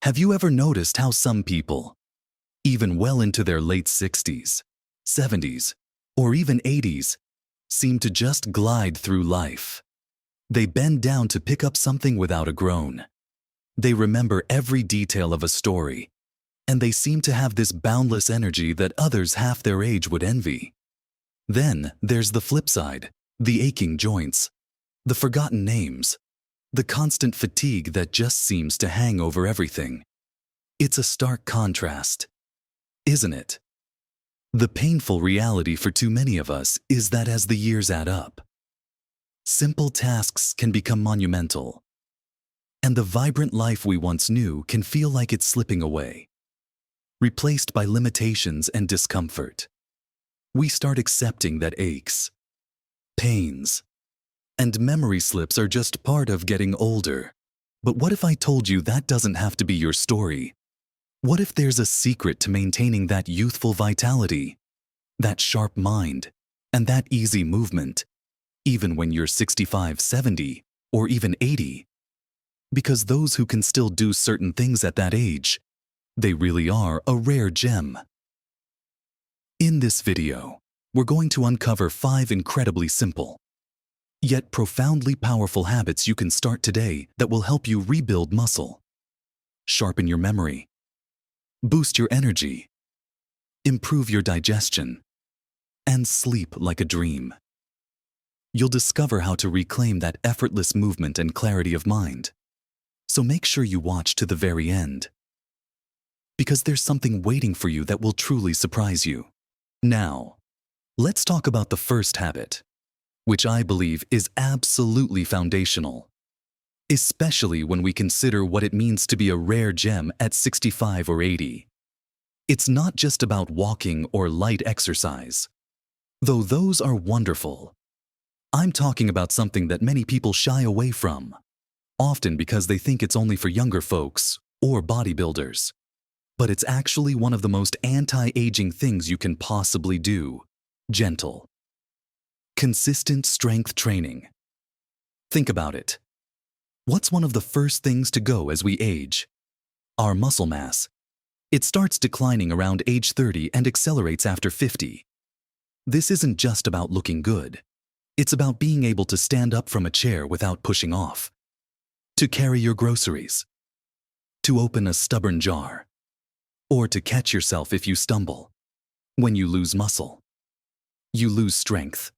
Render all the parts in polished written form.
Have you ever noticed how some people, even well into their late 60s, 70s, or even 80s, seem to just glide through life? They bend down to pick up something without a groan. They remember every detail of a story, and they seem to have this boundless energy that others half their age would envy. Then there's the flip side, the aching joints, the forgotten names, the constant fatigue that just seems to hang over everything. It's a stark contrast, isn't it? The painful reality for too many of us is that as the years add up, simple tasks can become monumental, and the vibrant life we once knew can feel like it's slipping away, replaced by limitations and discomfort. We start accepting that aches, pains, and memory slips are just part of getting older. But what if I told you that doesn't have to be your story? What if there's a secret to maintaining that youthful vitality, that sharp mind, and that easy movement, even when you're 65, 70, or even 80? Because those who can still do certain things at that age, they really are a rare gem. In this video, we're going to uncover 5 incredibly simple, yet profoundly powerful habits you can start today that will help you rebuild muscle, sharpen your memory, boost your energy, improve your digestion, and sleep like a dream. You'll discover how to reclaim that effortless movement and clarity of mind. So make sure you watch to the very end, because there's something waiting for you that will truly surprise you. Now, let's talk about the first habit, which I believe is absolutely foundational, especially when we consider what it means to be a rare gem at 65 or 80. It's not just about walking or light exercise, though those are wonderful. I'm talking about something that many people shy away from, often because they think it's only for younger folks or bodybuilders. But it's actually one of the most anti-aging things you can possibly do. Gentle, consistent strength training. Think about it. What's one of the first things to go as we age? Our muscle mass. It starts declining around age 30 and accelerates after 50. This isn't just about looking good. It's about being able to stand up from a chair without pushing off, to carry your groceries, to open a stubborn jar, or to catch yourself if you stumble. When you lose muscle, you lose strength,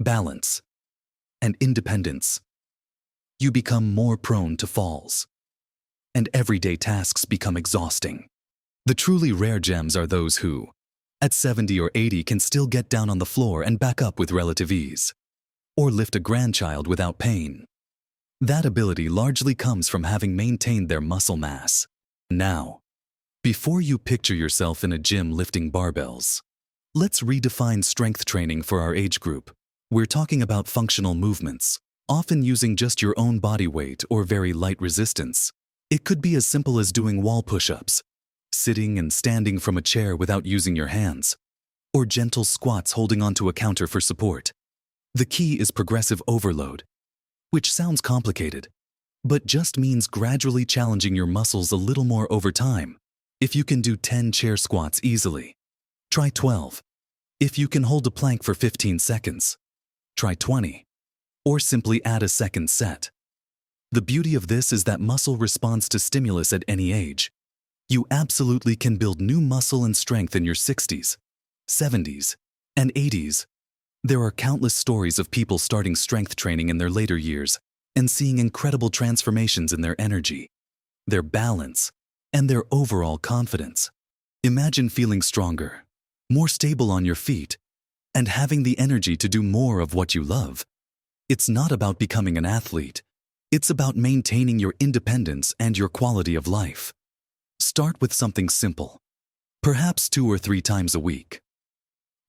balance, and independence. You become more prone to falls, and everyday tasks become exhausting. The truly rare gems are those who, at 70 or 80, can still get down on the floor and back up with relative ease, or lift a grandchild without pain. That ability largely comes from having maintained their muscle mass. Now, before you picture yourself in a gym lifting barbells, let's redefine strength training for our age group. We're talking about functional movements, often using just your own body weight or very light resistance. It could be as simple as doing wall push-ups, sitting and standing from a chair without using your hands, or gentle squats holding onto a counter for support. The key is progressive overload, which sounds complicated, but just means gradually challenging your muscles a little more over time. If you can do 10 chair squats easily, try 12. If you can hold a plank for 15 seconds, try 20. Or simply add a second set. The beauty of this is that muscle responds to stimulus at any age. You absolutely can build new muscle and strength in your 60s, 70s, and 80s. There are countless stories of people starting strength training in their later years and seeing incredible transformations in their energy, their balance, and their overall confidence. Imagine feeling stronger, more stable on your feet, and having the energy to do more of what you love. It's not about becoming an athlete. It's about maintaining your independence and your quality of life. Start with something simple, perhaps 2 or 3 times a week.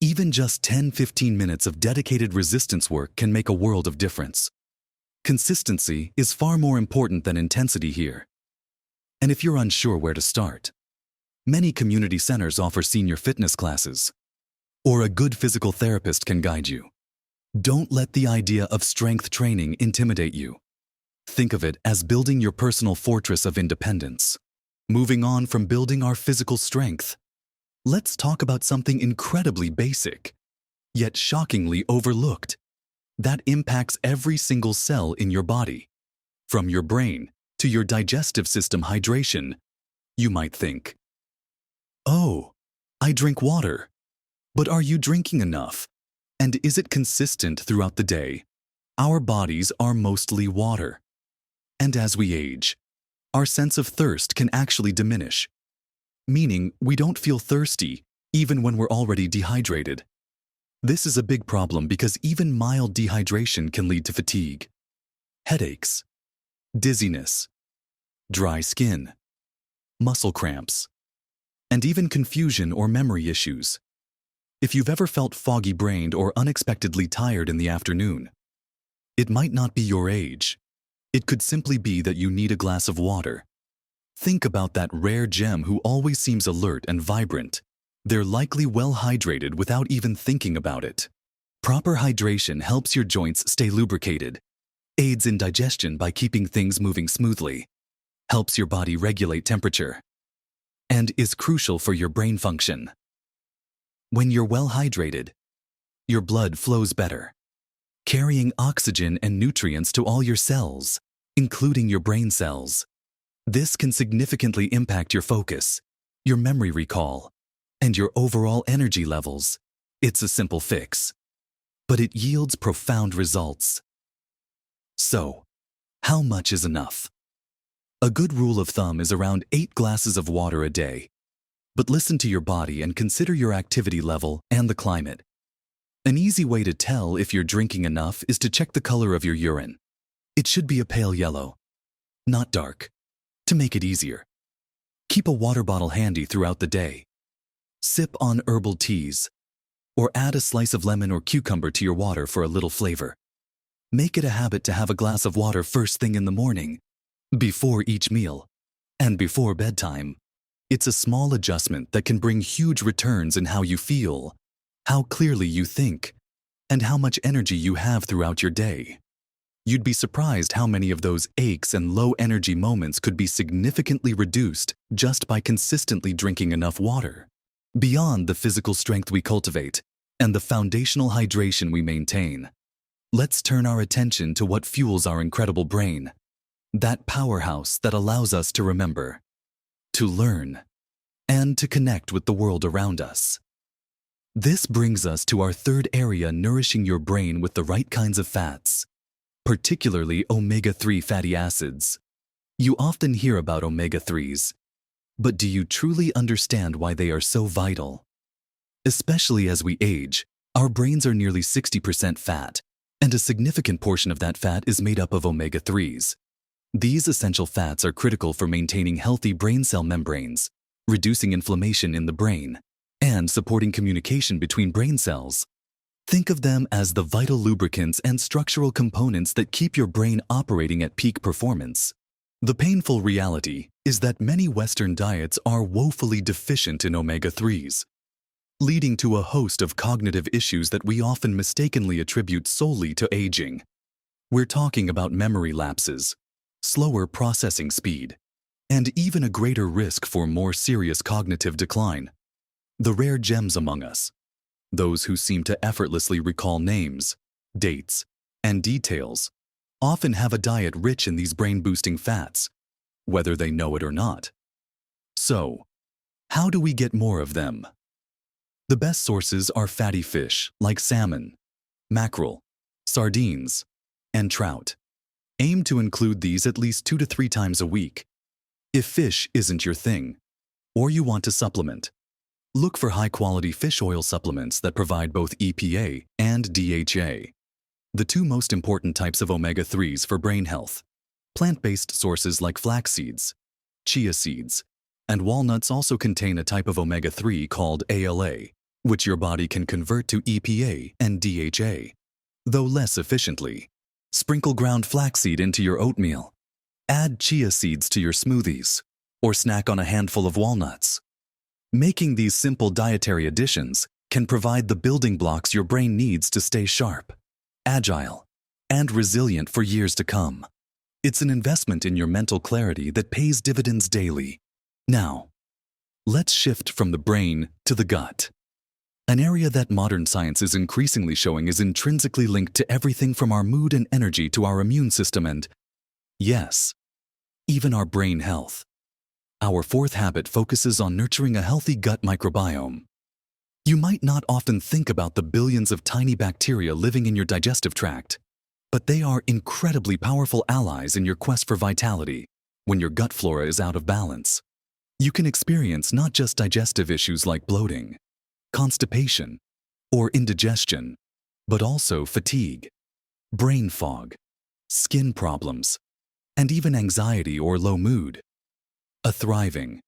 Even just 10-15 minutes of dedicated resistance work can make a world of difference. Consistency is far more important than intensity here. And if you're unsure where to start, many community centers offer senior fitness classes, or a good physical therapist can guide you. Don't let the idea of strength training intimidate you. Think of it as building your personal fortress of independence. Moving on from building our physical strength, let's talk about something incredibly basic, yet shockingly overlooked, that impacts every single cell in your body. From your brain to your digestive system hydration, you might think, oh, I drink water. But are you drinking enough? And is it consistent throughout the day? Our bodies are mostly water. And as we age, our sense of thirst can actually diminish, meaning we don't feel thirsty even when we're already dehydrated. This is a big problem because even mild dehydration can lead to fatigue, headaches, dizziness, dry skin, muscle cramps, and even confusion or memory issues. If you've ever felt foggy-brained or unexpectedly tired in the afternoon, it might not be your age. It could simply be that you need a glass of water. Think about that rare gem who always seems alert and vibrant. They're likely well hydrated without even thinking about it. Proper hydration helps your joints stay lubricated, aids in digestion by keeping things moving smoothly, helps your body regulate temperature, and is crucial for your brain function. When you're well hydrated, your blood flows better, carrying oxygen and nutrients to all your cells, including your brain cells. This can significantly impact your focus, your memory recall, and your overall energy levels. It's a simple fix, but it yields profound results. So, how much is enough? A good rule of thumb is around 8 glasses of water a day. But listen to your body and consider your activity level and the climate. An easy way to tell if you're drinking enough is to check the color of your urine. It should be a pale yellow, not dark. To make it easier, keep a water bottle handy throughout the day. Sip on herbal teas, or add a slice of lemon or cucumber to your water for a little flavor. Make it a habit to have a glass of water first thing in the morning, before each meal, and before bedtime. It's a small adjustment that can bring huge returns in how you feel, how clearly you think, and how much energy you have throughout your day. You'd be surprised how many of those aches and low-energy moments could be significantly reduced just by consistently drinking enough water. Beyond the physical strength we cultivate and the foundational hydration we maintain, let's turn our attention to what fuels our incredible brain, that powerhouse that allows us to remember, to learn, and to connect with the world around us. This brings us to our third area, nourishing your brain with the right kinds of fats, particularly omega-3 fatty acids. You often hear about omega-3s, but do you truly understand why they are so vital? Especially as we age, our brains are nearly 60% fat, and a significant portion of that fat is made up of omega-3s. These essential fats are critical for maintaining healthy brain cell membranes, reducing inflammation in the brain, and supporting communication between brain cells. Think of them as the vital lubricants and structural components that keep your brain operating at peak performance. The painful reality is that many Western diets are woefully deficient in omega-3s, leading to a host of cognitive issues that we often mistakenly attribute solely to aging. We're talking about memory lapses, slower processing speed, and even a greater risk for more serious cognitive decline. The rare gems among us, those who seem to effortlessly recall names, dates, and details, often have a diet rich in these brain-boosting fats, whether they know it or not. So, how do we get more of them? The best sources are fatty fish like salmon, mackerel, sardines, and trout. Aim to include these at least 2 to 3 times a week. If fish isn't your thing, or you want to supplement, look for high-quality fish oil supplements that provide both EPA and DHA, the 2 most important types of omega-3s for brain health. Plant-based sources like flax seeds, chia seeds, and walnuts also contain a type of omega-3 called ALA, which your body can convert to EPA and DHA, though less efficiently. Sprinkle ground flaxseed into your oatmeal. Add chia seeds to your smoothies, or snack on a handful of walnuts. Making these simple dietary additions can provide the building blocks your brain needs to stay sharp, agile, and resilient for years to come. It's an investment in your mental clarity that pays dividends daily. Now, let's shift from the brain to the gut. An area that modern science is increasingly showing is intrinsically linked to everything from our mood and energy to our immune system and, yes, even our brain health. Our fourth habit focuses on nurturing a healthy gut microbiome. You might not often think about the billions of tiny bacteria living in your digestive tract, but they are incredibly powerful allies in your quest for vitality when your gut flora is out of balance. You can experience not just digestive issues like bloating, constipation, or indigestion, but also fatigue, brain fog, skin problems, and even anxiety or low mood. A thriving,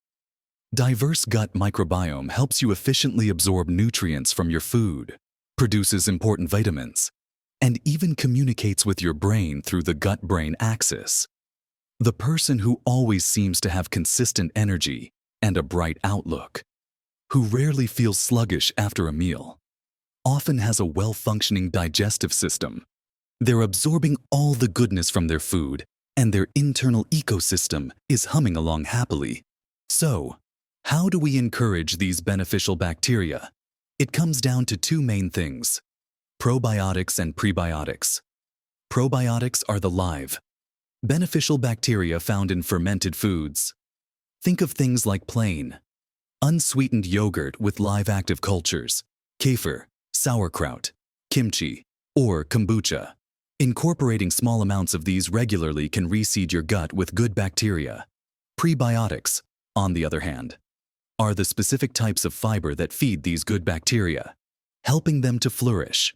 diverse gut microbiome helps you efficiently absorb nutrients from your food, produces important vitamins, and even communicates with your brain through the gut-brain axis. The person who always seems to have consistent energy and a bright outlook, who rarely feels sluggish after a meal, often has a well-functioning digestive system. They're absorbing all the goodness from their food, and their internal ecosystem is humming along happily. So, how do we encourage these beneficial bacteria? It comes down to two main things: probiotics and prebiotics. Probiotics are the live, beneficial bacteria found in fermented foods. Think of things like plain, unsweetened yogurt with live active cultures, kefir, sauerkraut, kimchi, or kombucha. Incorporating small amounts of these regularly can reseed your gut with good bacteria. Prebiotics, on the other hand, are the specific types of fiber that feed these good bacteria, helping them to flourish.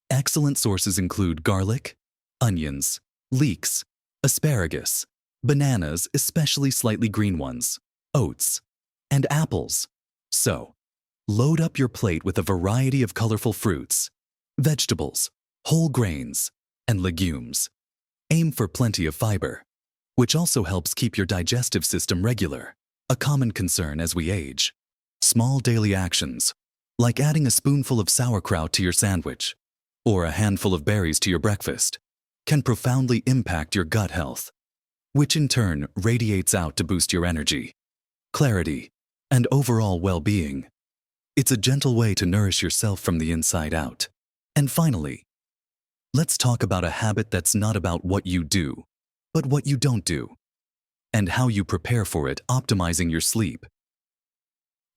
Excellent sources include garlic, onions, leeks, asparagus, bananas, especially slightly green ones, oats, and apples. So, load up your plate with a variety of colorful fruits, vegetables, whole grains, and legumes. Aim for plenty of fiber, which also helps keep your digestive system regular, a common concern as we age. Small daily actions, like adding a spoonful of sauerkraut to your sandwich or a handful of berries to your breakfast, can profoundly impact your gut health, which in turn radiates out to boost your energy, clarity, and overall well-being. It's a gentle way to nourish yourself from the inside out. And finally, let's talk about a habit that's not about what you do, but what you don't do, and how you prepare for it, optimizing your sleep.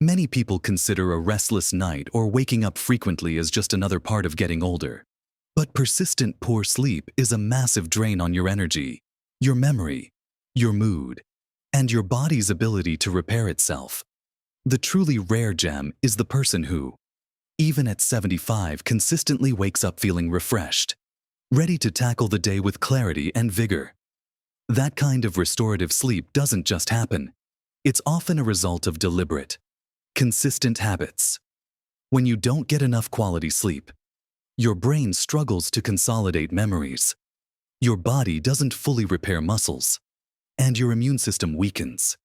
Many people consider a restless night or waking up frequently as just another part of getting older. But persistent poor sleep is a massive drain on your energy, your memory, your mood, and your body's ability to repair itself. The truly rare gem is the person who, even at 75, consistently wakes up feeling refreshed, ready to tackle the day with clarity and vigor. That kind of restorative sleep doesn't just happen. It's often a result of deliberate, consistent habits. When you don't get enough quality sleep, your brain struggles to consolidate memories, your body doesn't fully repair muscles, and your immune system weakens.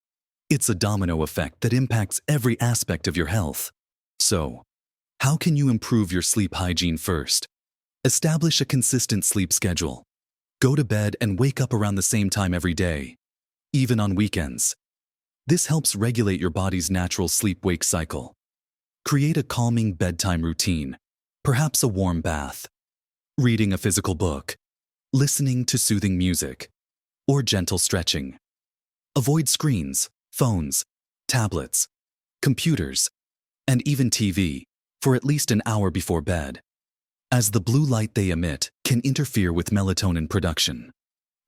It's a domino effect that impacts every aspect of your health. So, how can you improve your sleep hygiene first? Establish a consistent sleep schedule. Go to bed and wake up around the same time every day, even on weekends. This helps regulate your body's natural sleep-wake cycle. Create a calming bedtime routine, perhaps a warm bath, reading a physical book, listening to soothing music, or gentle stretching. Avoid screens, phones, tablets, computers, and even TV for at least an hour before bed, as the blue light they emit can interfere with melatonin production,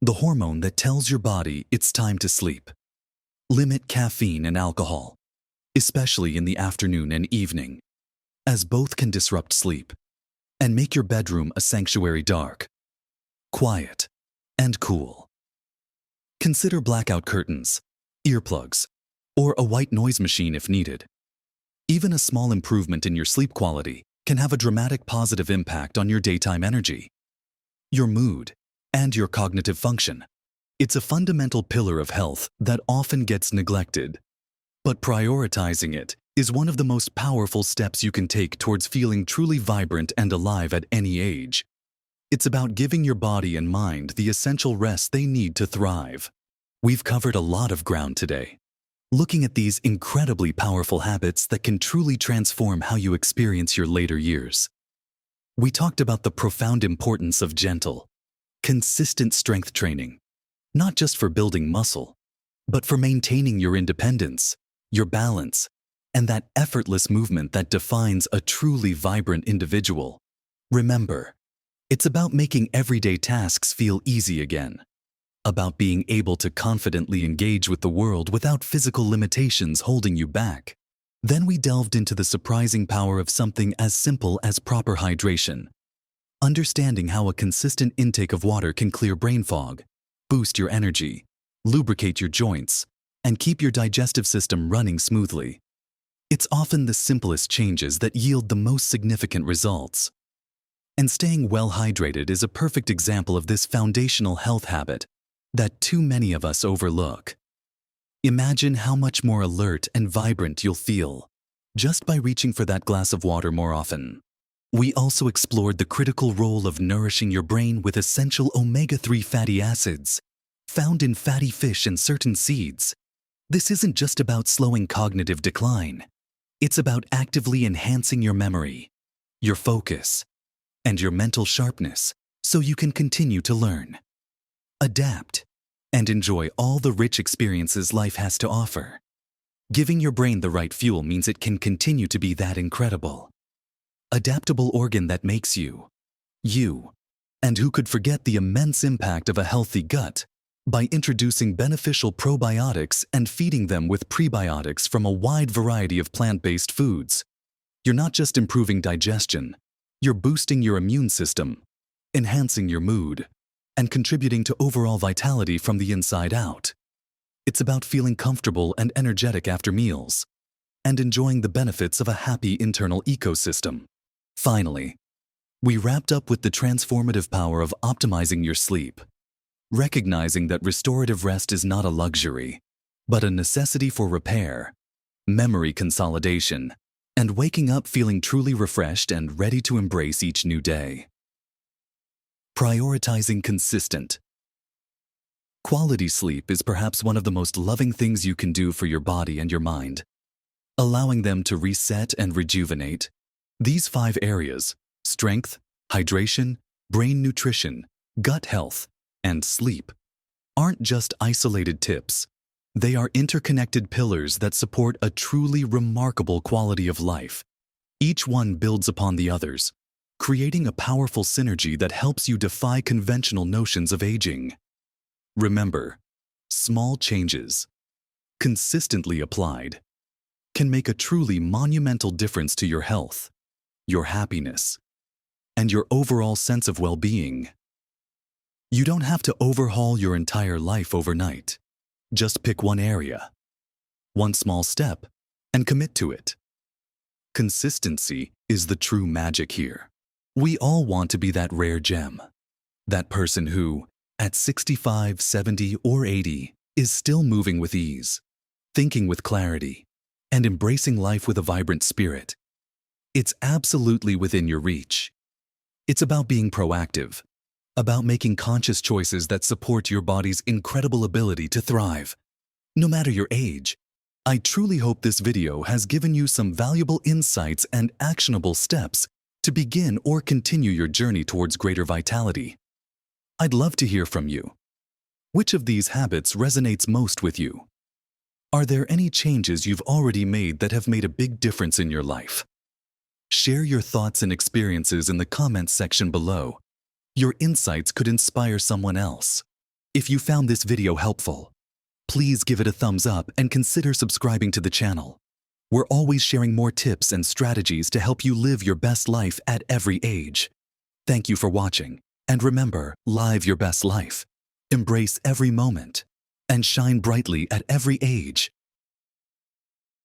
the hormone that tells your body it's time to sleep. Limit caffeine and alcohol, especially in the afternoon and evening, as both can disrupt sleep, and make your bedroom a sanctuary dark, quiet, and cool. Consider blackout curtains, earplugs, or a white noise machine if needed. Even a small improvement in your sleep quality can have a dramatic positive impact on your daytime energy, your mood, and your cognitive function. It's a fundamental pillar of health that often gets neglected, but prioritizing it is one of the most powerful steps you can take towards feeling truly vibrant and alive at any age. It's about giving your body and mind the essential rest they need to thrive. We've covered a lot of ground today, looking at these incredibly powerful habits that can truly transform how you experience your later years. We talked about the profound importance of gentle, consistent strength training, not just for building muscle, but for maintaining your independence, your balance, and that effortless movement that defines a truly vibrant individual. Remember, it's about making everyday tasks feel easy again, about being able to confidently engage with the world without physical limitations holding you back. Then we delved into the surprising power of something as simple as proper hydration, understanding how a consistent intake of water can clear brain fog, boost your energy, lubricate your joints, and keep your digestive system running smoothly. It's often the simplest changes that yield the most significant results. And staying well hydrated is a perfect example of this foundational health habit that too many of us overlook. Imagine how much more alert and vibrant you'll feel just by reaching for that glass of water more often. We also explored the critical role of nourishing your brain with essential omega-3 fatty acids found in fatty fish and certain seeds. This isn't just about slowing cognitive decline. It's about actively enhancing your memory, your focus, and your mental sharpness so you can continue to learn, adapt, and enjoy all the rich experiences life has to offer. Giving your brain the right fuel means it can continue to be that incredible, adaptable organ that makes you, you. And who could forget the immense impact of a healthy gut by introducing beneficial probiotics and feeding them with prebiotics from a wide variety of plant-based foods? You're not just improving digestion, you're boosting your immune system, enhancing your mood, and contributing to overall vitality from the inside out. It's about feeling comfortable and energetic after meals, and enjoying the benefits of a happy internal ecosystem. Finally, we wrapped up with the transformative power of optimizing your sleep, recognizing that restorative rest is not a luxury, but a necessity for repair, memory consolidation, and waking up feeling truly refreshed and ready to embrace each new day. Prioritizing consistent, quality sleep is perhaps one of the most loving things you can do for your body and your mind, allowing them to reset and rejuvenate. These 5 areas, strength, hydration, brain nutrition, gut health, and sleep, aren't just isolated tips. They are interconnected pillars that support a truly remarkable quality of life. Each one builds upon the others, creating a powerful synergy that helps you defy conventional notions of aging. Remember, small changes, consistently applied, can make a truly monumental difference to your health, your happiness, and your overall sense of well-being. You don't have to overhaul your entire life overnight. Just pick one area, one small step, and commit to it. Consistency is the true magic here. We all want to be that rare gem, that person who, at 65, 70, or 80, is still moving with ease, thinking with clarity, and embracing life with a vibrant spirit. It's absolutely within your reach. It's about being proactive, about making conscious choices that support your body's incredible ability to thrive. No matter your age, I truly hope this video has given you some valuable insights and actionable steps to begin or continue your journey towards greater vitality. I'd love to hear from you. Which of these habits resonates most with you? Are there any changes you've already made that have made a big difference in your life? Share your thoughts and experiences in the comments section below. Your insights could inspire someone else. If you found this video helpful, please give it a thumbs up and consider subscribing to the channel. We're always sharing more tips and strategies to help you live your best life at every age. Thank you for watching, and remember, live your best life. Embrace every moment, and shine brightly at every age.